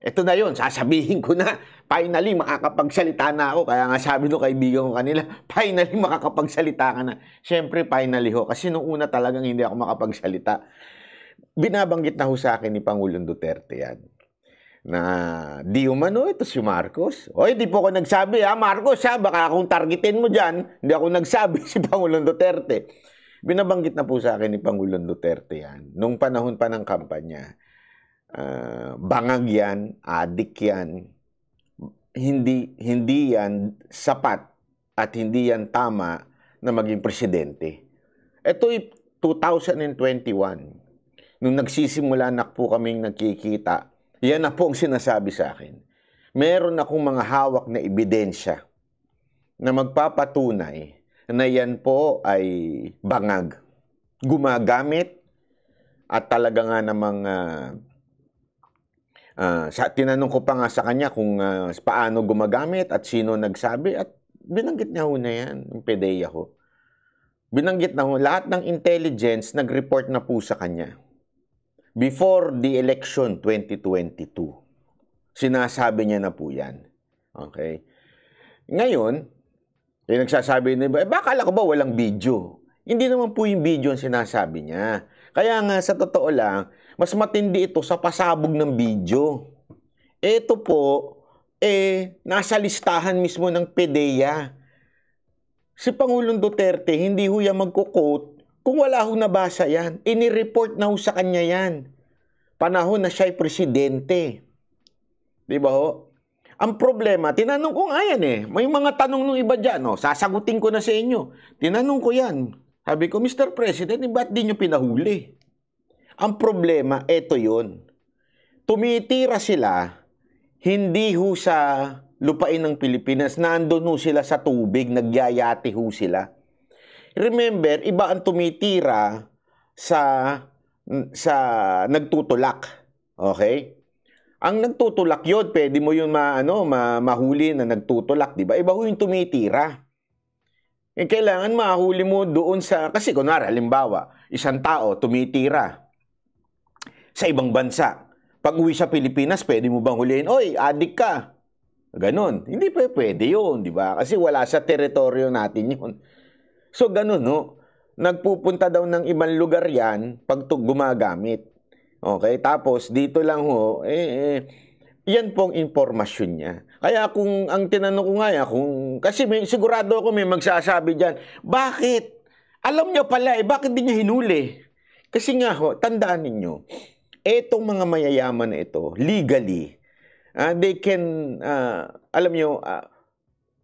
Ito na yon, sasabihin ko na. Finally, makakapagsalita na ako. Kaya nga sabi nung kaibigan ko kanila, finally, makakapagsalita ka na. Siyempre, finally ho. Kasi nung una talagang hindi ako makapagsalita. Binabanggit na ho sa akin ni Pangulong Duterte yan. Na di umano, ito si Marcos. Oy, di po ako nagsabi, ha, Marcos, ha, baka akong targetin mo dyan. Hindi ako nagsabi, si Pangulong Duterte. Binabanggit na po sa akin ni Pangulong Duterte yan. Nung panahon pa ng kampanya. Bangag yan, adik yan, hindi yan sapat at hindi yan tama na maging presidente. Ito'y 2021. Nung nagsisimula na po kaming nagkikita, yan na po ang sinasabi sa akin. Meron akong mga hawak na ebidensya na magpapatunay na yan po ay bangag. Gumagamit at talaga nga namang tinanong ko pa nga sa kanya kung paano gumagamit at sino nagsabi at binanggit niya ho na yan, yung PDEA ho. Binanggit na ho, lahat ng intelligence nag-report na po sa kanya. Before the election 2022, sinasabi niya na po yan. Okay? Ngayon, yung nagsasabi na iba, baka akala ko ba walang video? Hindi naman po yung video ang sinasabi niya. Kaya nga, sa totoo lang, mas matindi ito sa pasabog ng video. Ito po, nasa listahan mismo ng PDEA. Si Pangulong Duterte, hindi ho yan magko-quote kung wala ho nabasa yan. Inireport na ho sa kanya yan. Panahon na siya'y presidente. Di ba ho? Ang problema, tinanong ko nga yan May mga tanong ng iba dyan, sasagutin ko na sa inyo. Tinanong ko yan. Sabi ko, Mr. President, ba't di nyo pinahuli? Ang problema, eto yun. Tumitira sila, hindi ho sa lupain ng Pilipinas, nandun ho sila sa tubig, nagyayati ho sila. Remember, iba ang tumitira sa nagtutulak. Okay? Ang nagtutulak yun, pwede mo yun mahuli na nagtutulak, di ba? Iba ho yung tumitira. Kailangan mahuli mo doon sa, kasi kunwari, halimbawa, isang tao tumitira sa ibang bansa. Pag uwi sa Pilipinas, pwede mo bang huliin? Oy, adik ka. Ganon. Hindi pwede yun, di ba? Kasi wala sa teritoryo natin yun. So, ganon, no? Nagpupunta daw ng ibang lugar yan pag gumagamit. Okay? Tapos, dito lang ho, yan pong impormasyon niya. Kaya kung ang tinanong ko nga kasi sigurado ako may magsasabi dyan, bakit? Alam niyo pala bakit di niya hinuli? Kasi nga ho, tandaan ninyo, etong mga mayayaman na ito, legally, they can, alam niyo,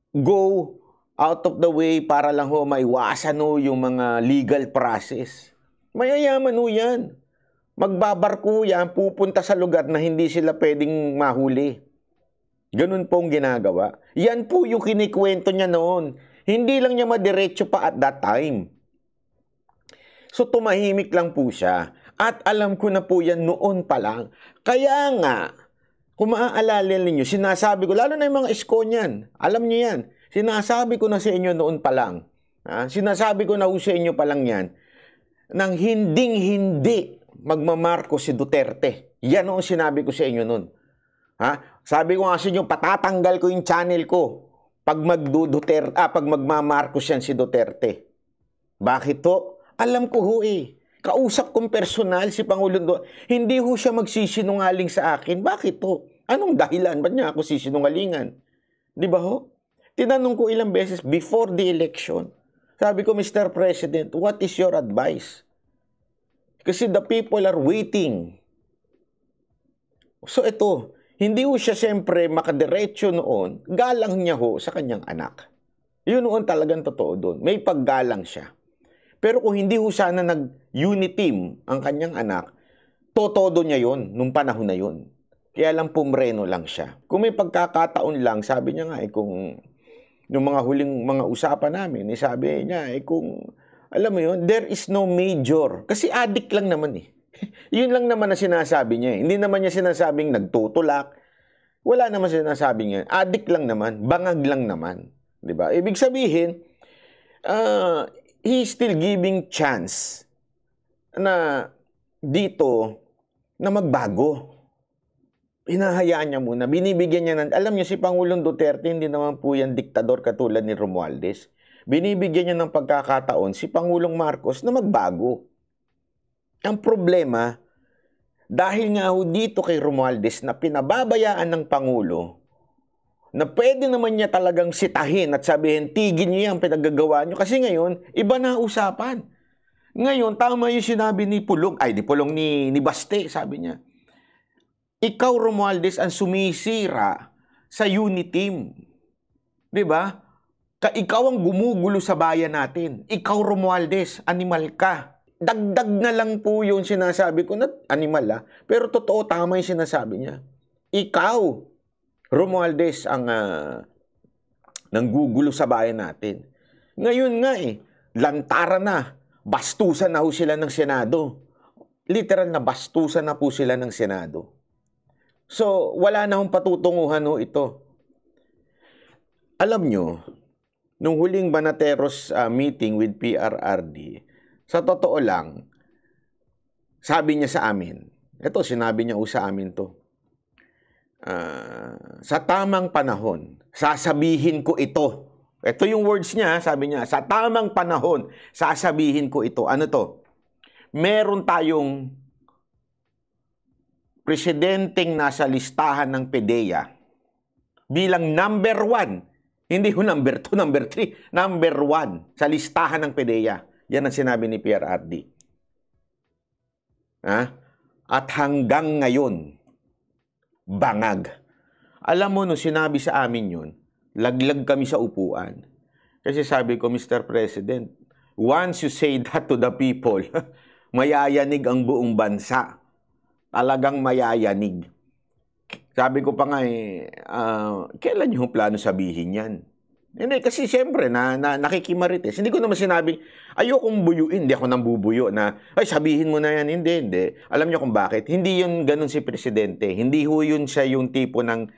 go out of the way para lang ho maiwasan ho yung mga legal process. Mayayaman ho yan. Magbabarko yan, pupunta sa lugar na hindi sila pwedeng mahuli. Ganun pong ginagawa. Yan po yung kinikwento niya noon. Hindi lang niya madiretso pa at that time. So tumahimik lang po siya. At alam ko na po yan noon pa lang. Kaya nga, kung maaalala ninyo, sinasabi ko, lalo na yung mga isko niyan, alam niyo yan, sinasabi ko na sa inyo noon pa lang. Sinasabi ko na sa inyo pa lang yan, nang hinding-hindi magmamarko si Duterte. Yan ang sinabi ko sa inyo noon. Sabi ko nga sa inyo, patatanggal ko yung channel ko pag magmamarcos yan si Duterte. Bakit to? Alam ko ho Kausap kong personal si Pangulong Duterte. Hindi ho siya magsisinungaling sa akin. Bakit to? Anong dahilan? Ba't niya ako sisinungalingan? Di ba ho? Tinanong ko ilang beses before the election. Sabi ko, Mr. President, what is your advice? Kasi the people are waiting. So ito, hindi ho siya siyempre makadiretso noon, galang niya ho sa kanyang anak. Yun noon talagang totoo doon. May paggalang siya. Pero kung hindi ho sana nag-uniteam ang kanyang anak, totodo niya yon nung panahon na yon. Kaya lang pumreno lang siya. Kung may pagkakataon lang, sabi niya nga kung yung mga huling mga usapan namin, sabi niya kung alam mo yun, there is no major. Kasi addict lang naman Yun lang naman na sinasabi niya Hindi naman niya sinasabing nagtutulak. Wala naman sinasabing niya. Addict lang naman. Bangag lang naman. Diba? Ibig sabihin, he's still giving chance na dito na magbago. Hinahayaan niya muna. Binibigyan niya ng... Alam niyo, si Pangulong Duterte, hindi naman po yan diktador katulad ni Romualdez. Binibigyan niya ng pagkakataon si Pangulong Marcos na magbago. Ang problema, dahil nga ho dito kay Romualdez na pinababayaan ng Pangulo, na pwede naman niya talagang sitahin at sabihin, tigil niyo yan, pinagagawa niyo. Kasi ngayon, iba na usapan. Ngayon, tama yung sinabi ni Pulong, ni Baste, sabi niya. Ikaw, Romualdez, ang sumisira sa unity team. Diba? Ikaw ang gumugulo sa bayan natin. Ikaw, Romualdez, animal ka. Dagdag na lang po yung sinasabi ko na animal pero totoo, tama yung sinasabi niya. Ikaw, Romualdez, ang nanggugulo sa bayan natin. Ngayon nga lantaran na, bastusan na ho sila ng Senado. Literal na bastusan na po sila ng Senado. So, wala na hong patutunguhan ho ito. Alam nyo, nung huling Banateros meeting with PRRD, sa totoo lang, sabi niya sa amin, ito, sinabi niya sa amin to, sa tamang panahon, sasabihin ko ito. Ito yung words niya, sabi niya, sa tamang panahon, sasabihin ko ito. Ano to? Meron tayong presidenteng nasa listahan ng PDEA bilang number 1. Hindi ho number 2, number 3. Number 1 sa listahan ng PDEA. Yan ang sinabi ni PRRD. At hanggang ngayon, bangag. Alam mo, no, sinabi sa amin yun, laglag kami sa upuan. Kasi sabi ko, Mr. President, once you say that to the people, mayayanig ang buong bansa. Talagang mayayanig. Sabi ko pa nga kailan niyo plano sabihin yan? Hindi, kasi siyempre, nakikimarites. Hindi ko naman sinabing, ayokong buyuin. Hindi ako nang bubuyo na, ay, sabihin mo na yan. Hindi. Alam niyo kung bakit? Hindi yun ganun si Presidente. Hindi ho yun siya yung tipo ng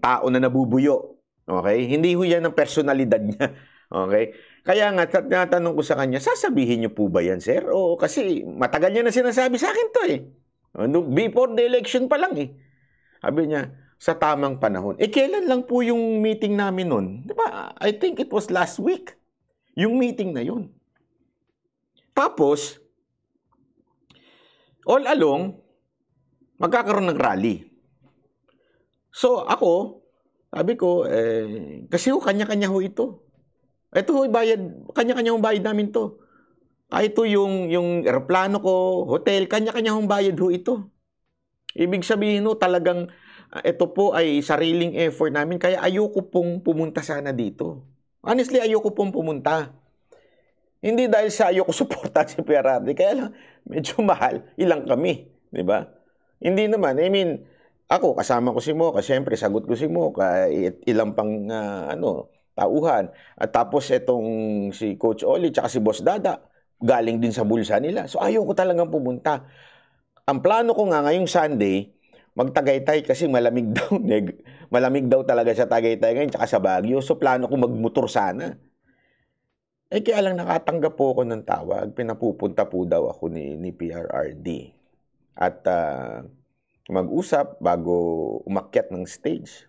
tao na nabubuyo. Okay? Hindi ho yan ang personalidad niya. Okay? Kaya nga, tinatanong ko sa kanya, sasabihin niyo po ba yan, sir? Oo, kasi matagal niya na sinasabi sa akin to Before the election pa lang Sabi niya, sa tamang panahon. Kailan lang po yung meeting namin nun? Diba? I think it was last week. Yung meeting na yun. Tapos, all along, magkakaroon ng rally. So, ako, sabi ko, kasi kanya-kanya ho ito. Ito ho, kanya-kanya hong bayad namin to. Ito yung aeroplano ko, hotel, kanya-kanya hong bayad ho ito. Ibig sabihin talagang ito po ay sariling effort namin, kaya ayoko pong pumunta sana dito. Honestly, ayoko pong pumunta. Hindi dahil sa ayoko suportahan si PRRD, kaya lang medyo mahal, ilang kami, di ba? Hindi naman, ako kasama ko si Mocha, siyempre sagot ko si Mocha, ilang pang tauhan. At tapos itong si Coach Oli, tsaka si Boss Dada, galing din sa bulsa nila. So ayoko talagang pumunta. Ang plano ko nga ngayong Sunday, magtagaytay kasi malamig daw. Malamig daw talaga sa Tagaytay ngayon, tsaka sa Baguio. So plano ko magmotor sana. Kaya lang nakatanggap po ako ng tawag. Pinapupunta po daw ako ni PRRD. At mag-usap bago umakyat ng stage.